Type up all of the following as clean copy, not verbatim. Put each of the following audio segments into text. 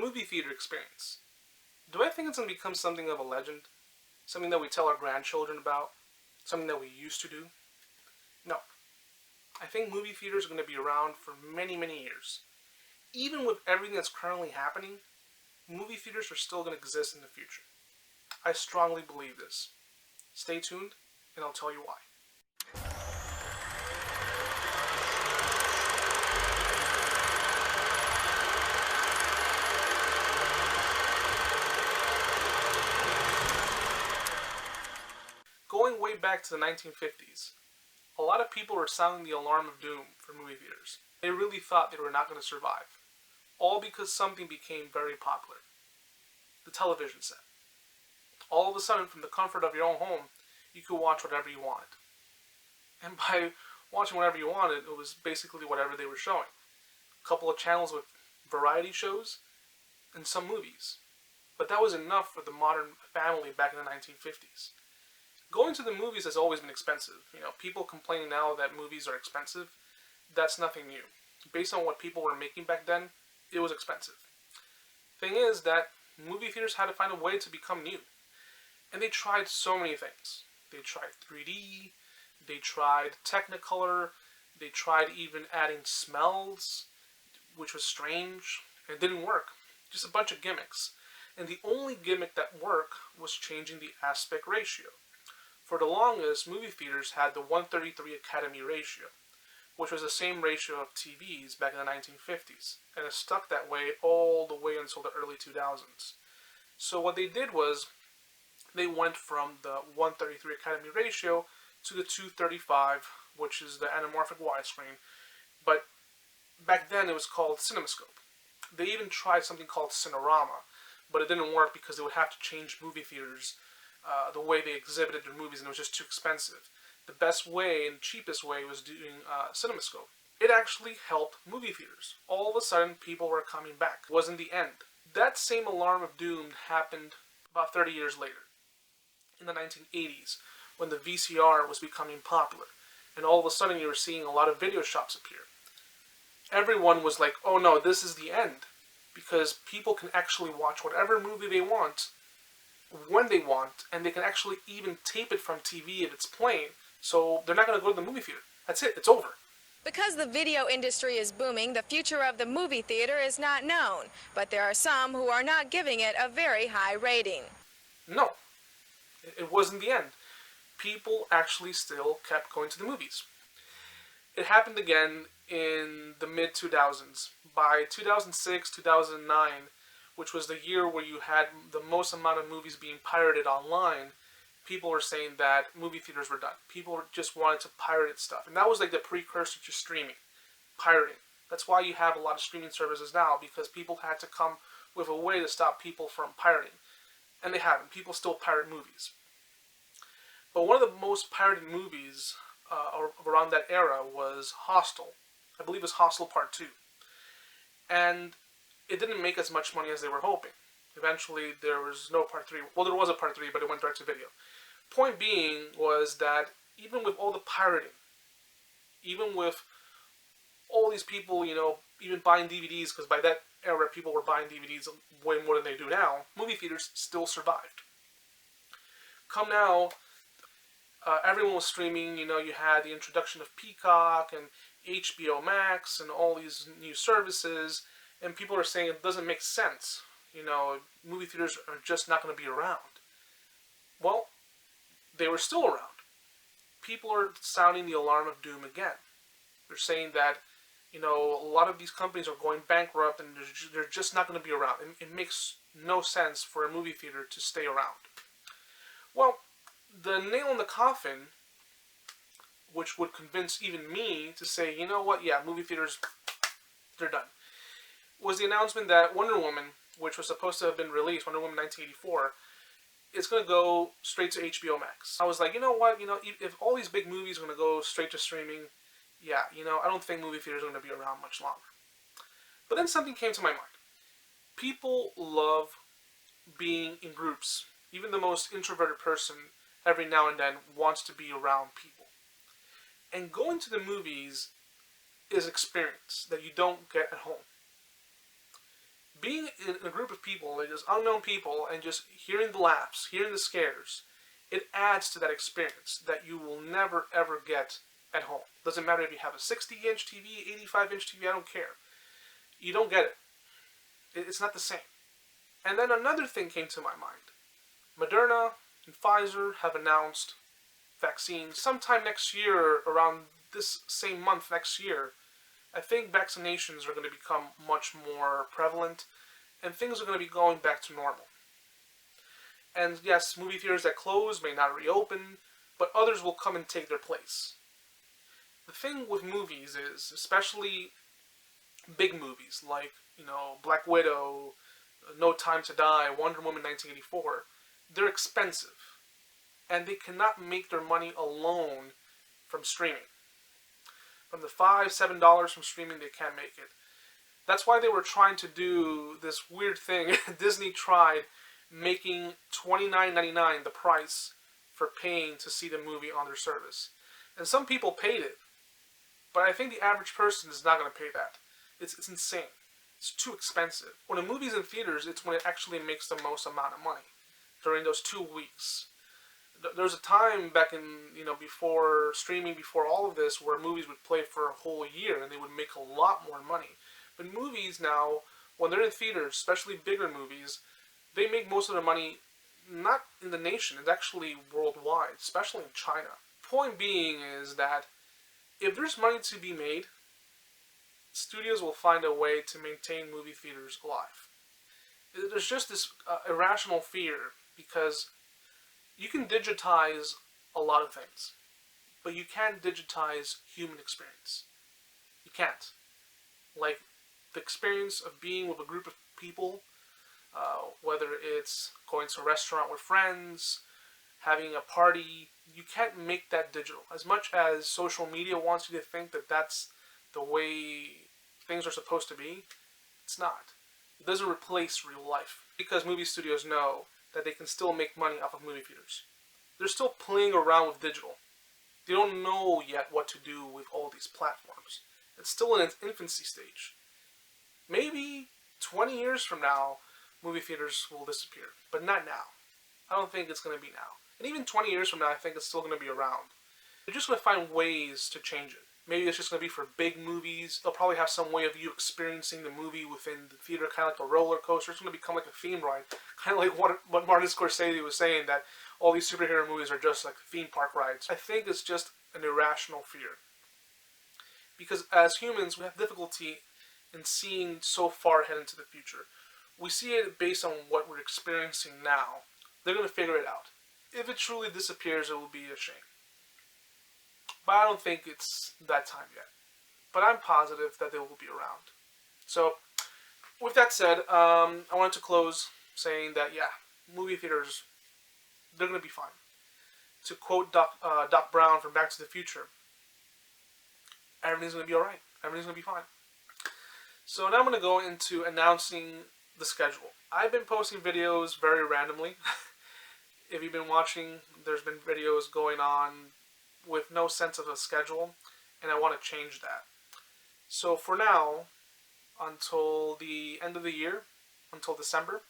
movie theater experience. Do I think it's going to become something of a legend? Something that we tell our grandchildren about? Something that we used to do? No. I think movie theaters are going to be around for many, many years. Even with everything that's currently happening, movie theaters are still going to exist in the future. I strongly believe this. Stay tuned, and I'll tell you why. Going way back to the 1950s, a lot of people were sounding the alarm of doom for movie theaters. They really thought they were not going to survive. All because something became very popular. The television set. All of a sudden, from the comfort of your own home, you could watch whatever you wanted. And by watching whatever you wanted, it was basically whatever they were showing. A couple of channels with variety shows, and some movies. But that was enough for the modern family back in the 1950s. Going to the movies has always been expensive. People complaining now that movies are expensive, that's nothing new. Based on what people were making back then, it was expensive. Thing is that movie theaters had to find a way to become new. And they tried so many things. They tried 3D, they tried Technicolor, they tried even adding smells, which was strange, and it didn't work. Just a bunch of gimmicks. And the only gimmick that worked was changing the aspect ratio. For the longest, movie theaters had the 1:33 Academy ratio, which was the same ratio of TVs back in the 1950s, and it stuck that way all the way until the early 2000s. So what they did was, they went from the 1:33 Academy ratio to the 2:35, which is the anamorphic widescreen, but back then it was called CinemaScope. They even tried something called Cinerama, but it didn't work because they would have to change movie theaters the way they exhibited their movies, and it was just too expensive. The best way and cheapest way was doing CinemaScope. It actually helped movie theaters. All of a sudden, people were coming back. It wasn't the end. That same alarm of doom happened about 30 years later, in the 1980s, when the VCR was becoming popular, and all of a sudden you were seeing a lot of video shops appear. Everyone was like, oh no, this is the end, because people can actually watch whatever movie they want, when they want, and they can actually even tape it from TV if it's playing, so they're not going to go to the movie theater. That's it, it's over. Because the video industry is booming, the future of the movie theater is not known, but there are some who are not giving it a very high rating. No, it wasn't the end. People actually still kept going to the movies. It happened again in the mid-2000s. By 2006, 2009, which was the year where you had the most amount of movies being pirated online, people were saying that movie theaters were done. People just wanted to pirate stuff. And that was like the precursor to streaming, pirating. That's why you have a lot of streaming services now, because people had to come with a way to stop people from pirating. And they haven't. People still pirate movies. But one of the most pirated movies around that era was Hostel. I believe it was Hostel Part 2. And it didn't make as much money as they were hoping. Eventually, there was no Part 3. Well, there was a Part 3, but it went direct to video. Point being was that even with all the pirating, even with all these people, even buying DVDs, because by that era people were buying DVDs way more than they do now, movie theaters still survived. Come now, everyone was streaming. You had the introduction of Peacock and HBO Max and all these new services, and people are saying it doesn't make sense. Movie theaters are just not going to be around. Well, they were still around. People are sounding the alarm of doom again. They're saying that, a lot of these companies are going bankrupt and they're just not going to be around. It makes no sense for a movie theater to stay around. Well, the nail in the coffin, which would convince even me to say, you know what, yeah, movie theaters, they're done, was the announcement that Wonder Woman, which was supposed to have been released, Wonder Woman 1984, it's going to go straight to HBO Max. I was like, you know what, if all these big movies are going to go straight to streaming, yeah, I don't think movie theaters are going to be around much longer. But then something came to my mind. People love being in groups. Even the most introverted person, every now and then, wants to be around people. And going to the movies is an experience that you don't get at home. being in a group of people, like just unknown people, and just hearing the laughs, hearing the scares, it adds to that experience that you will never ever get at home. Doesn't matter if you have a 60-inch TV, 85-inch TV, I don't care. You don't get it. It's not the same. And then another thing came to my mind. Moderna and Pfizer have announced vaccines sometime next year, around this same month next year. I think vaccinations are going to become much more prevalent and things are going to be going back to normal. And yes, movie theaters that close may not reopen, but others will come and take their place. The thing with movies is, especially big movies like, Black Widow, No Time to Die, Wonder Woman 1984, they're expensive. And they cannot make their money alone from streaming. From the $5, $7 from streaming, they can't make it. That's why they were trying to do this weird thing. Disney tried making $29.99 the price for paying to see the movie on their service. And some people paid it. But I think the average person is not going to pay that. It's insane. It's too expensive. When a movie's in theaters, it's when it actually makes the most amount of money. During those 2 weeks. There was a time back in, before streaming, before all of this, where movies would play for a whole year and they would make a lot more money. But movies now, when they're in theaters, especially bigger movies, they make most of their money not in the nation, it's actually worldwide, especially in China. Point being is that if there's money to be made, studios will find a way to maintain movie theaters alive. There's just this irrational fear because you can digitize a lot of things, but you can't digitize human experience. You can't. Like the experience of being with a group of people, whether it's going to a restaurant with friends, having a party, you can't make that digital. As much as social media wants you to think that that's the way things are supposed to be, it's not. It doesn't replace real life. Because movie studios know that they can still make money off of movie theaters. They're still playing around with digital. They don't know yet what to do with all these platforms. It's still in its infancy stage. Maybe 20 years from now, movie theaters will disappear. But not now. I don't think it's going to be now. And even 20 years from now, I think it's still going to be around. They're just going to find ways to change it. Maybe it's just going to be for big movies. They'll probably have some way of you experiencing the movie within the theater, kind of like a roller coaster. It's going to become like a theme ride. Kind of like what Martin Scorsese was saying, that all these superhero movies are just like theme park rides. I think it's just an irrational fear. Because as humans, we have difficulty in seeing so far ahead into the future. We see it based on what we're experiencing now. They're going to figure it out. If it truly disappears, it will be a shame. But I don't think it's that time yet. But I'm positive that they will be around. So, with that said, I wanted to close saying that, yeah, movie theaters, they're going to be fine. To quote Doc Brown from Back to the Future, everything's going to be alright. Everything's going to be fine. So now I'm going to go into announcing the schedule. I've been posting videos very randomly. If you've been watching, there's been videos going on with no sense of a schedule, and I want to change that. So for now, until the end of the year, until December,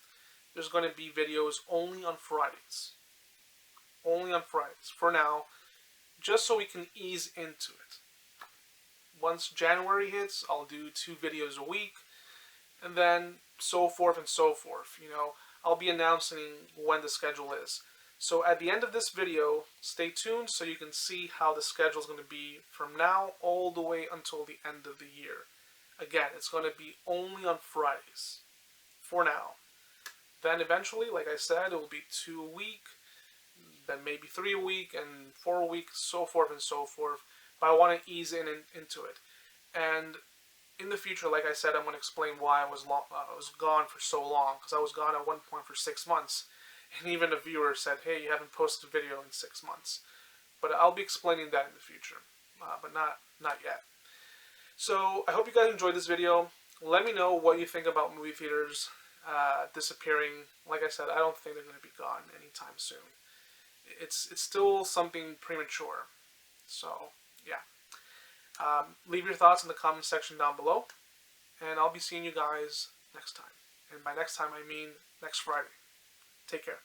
there's going to be videos only on Fridays. Only on Fridays, for now, just so we can ease into it. Once January hits, I'll do 2 videos a week, and then so forth and so forth. I'll be announcing when the schedule is. So at the end of this video, stay tuned so you can see how the schedule is going to be from now all the way until the end of the year. Again, it's going to be only on Fridays, for now. Then eventually, like I said, it will be 2 a week, then maybe 3 a week, and 4 a week, so forth and so forth. But I want to ease into it. And in the future, like I said, I'm going to explain why I was gone for so long, because I was gone at one point for 6 months. And even a viewer said, hey, you haven't posted a video in 6 months. But I'll be explaining that in the future, but not yet. So I hope you guys enjoyed this video. Let me know what you think about movie theaters disappearing. Like I said, I don't think they're going to be gone anytime soon. It's still something premature. So, yeah. Leave your thoughts in the comment section down below. And I'll be seeing you guys next time. And by next time, I mean next Friday. Take care.